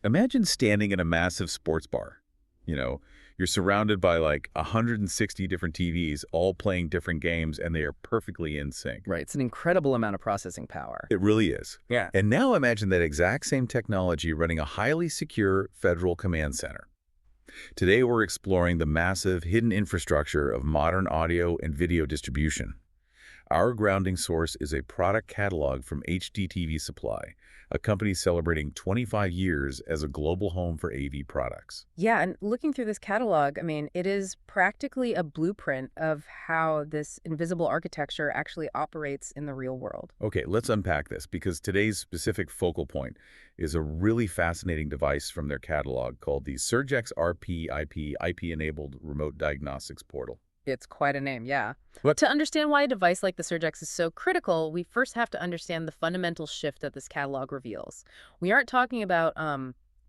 Imagine standing in a massive sports bar. You know, you're surrounded by like 160 different TVs, all playing different games, and they are perfectly in sync. Right. It's an incredible amount of processing power. It really is. Yeah. And now imagine that exact same technology running a highly secure federal command center. Today, we're exploring the massive hidden infrastructure of modern audio and video distribution. Our grounding source is a product catalog from HDTVSupply, a company celebrating 25 years as a global home for AV products. Yeah, and looking through this catalog, I mean, it is practically a blueprint of how this invisible architecture actually operates in the real world. Okay, let's unpack this because today's specific focal point is a really fascinating device from their catalog called the SurgeX RP-IP IP-enabled remote diagnostics portal. It's quite a name, yeah. What? To understand why a device like the SurgeX is so critical, we first have to understand the fundamental shift that this catalog reveals. We aren't talking about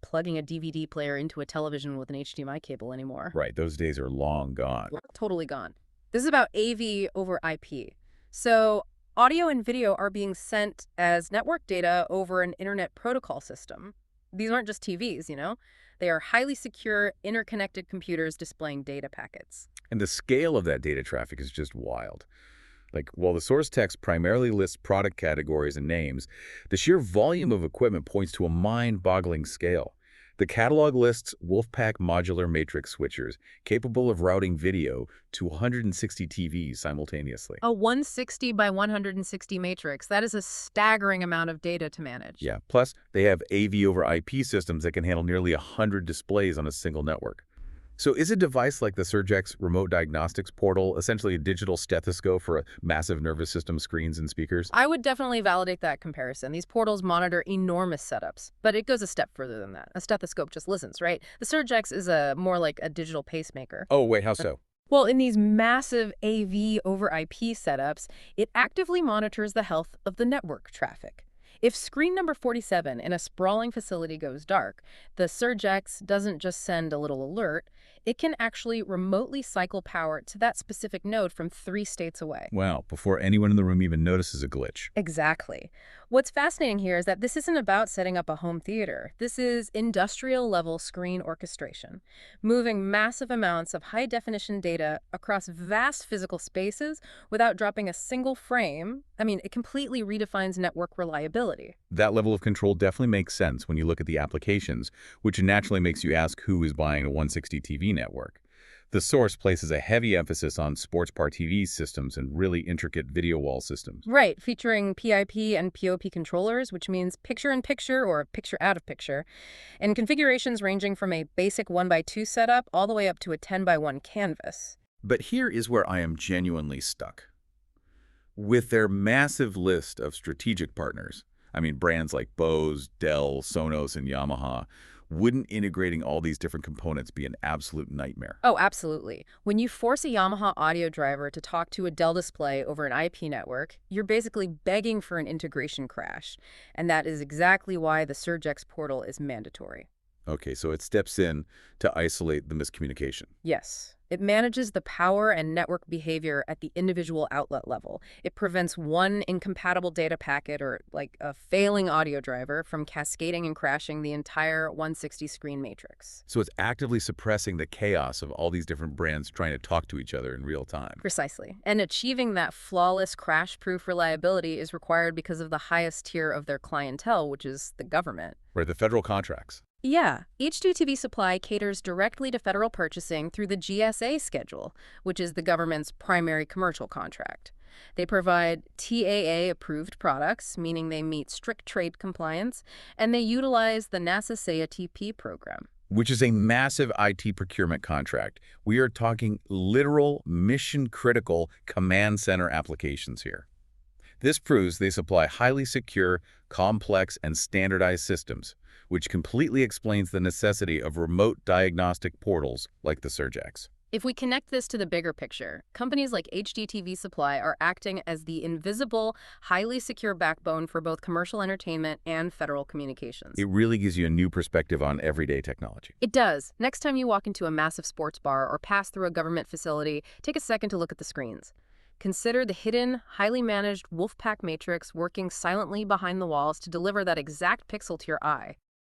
plugging a DVD player into a television with an HDMI cable anymore. Right, those days are long gone. Totally gone. This is about AV over IP. So audio and video are being sent as network data over an internet protocol system. These aren't just TVs, you know? They are highly secure, interconnected computers displaying data packets. And the scale of that data traffic is just wild. Like, while the source text primarily lists product categories and names, the sheer volume of equipment points to a mind-boggling scale. The catalog lists Wolfpack modular matrix switchers capable of routing video to 160 TVs simultaneously. A 160 by 160 matrix. That is a staggering amount of data to manage. Yeah, plus they have AV over IP systems that can handle nearly 100 displays on a single network. So is a device like the SurgeX Remote Diagnostics Portal essentially a digital stethoscope for massive nervous system screens and speakers? I would definitely validate that comparison. These portals monitor enormous setups, but it goes a step further than that. A stethoscope just listens, right? The SurgeX is more like a digital pacemaker. Oh, wait, how so? Well, in these massive AV over IP setups, it actively monitors the health of the network traffic. If screen number 47 in a sprawling facility goes dark, the SurgeX doesn't just send a little alert, it can actually remotely cycle power to that specific node from 3 states away. Wow, before anyone in the room even notices a glitch. Exactly. What's fascinating here is that this isn't about setting up a home theater. This is industrial-level screen orchestration, moving massive amounts of high-definition data across vast physical spaces without dropping a single frame. I mean, it completely redefines network reliability. That level of control definitely makes sense when you look at the applications, which naturally makes you ask who is buying a 160 TV network. The source places a heavy emphasis on sports bar TV systems and really intricate video wall systems. Right, featuring PIP and POP controllers, which means picture-in-picture or picture-out-of-picture, and configurations ranging from a basic 1x2 setup all the way up to a 10x1 canvas. But here is where I am genuinely stuck. With their massive list of strategic partners, I mean brands like Bose, Dell, Sonos, and Yamaha, wouldn't integrating all these different components be an absolute nightmare? Oh, absolutely. When you force a Yamaha audio driver to talk to a Dell display over an IP network, you're basically begging for an integration crash. And that is exactly why the SurgeX portal is mandatory. Okay, so it steps in to isolate the miscommunication. Yes. It manages the power and network behavior at the individual outlet level. It prevents one incompatible data packet or like a failing audio driver from cascading and crashing the entire 160 screen matrix. So it's actively suppressing the chaos of all these different brands trying to talk to each other in real time. Precisely. And achieving that flawless crash-proof reliability is required because of the highest tier of their clientele, which is the government. Right, the federal contracts. Yeah, HDTVSupply caters directly to federal purchasing through the GSA schedule, which is the government's primary commercial contract. They provide TAA-approved products, meaning they meet strict trade compliance, and they utilize the NASA SAIA-TP program, which is a massive IT procurement contract. We are talking literal mission-critical command center applications here. This proves they supply highly secure, complex, and standardized systems, which completely explains the necessity of remote diagnostic portals like the SurgeX. If we connect this to the bigger picture, companies like HDTVSupply are acting as the invisible, highly secure backbone for both commercial entertainment and federal communications. It really gives you a new perspective on everyday technology. It does. Next time you walk into a massive sports bar or pass through a government facility, take a second to look at the screens. Consider the hidden, highly managed Wolfpack matrix working silently behind the walls to deliver that exact pixel to your eye.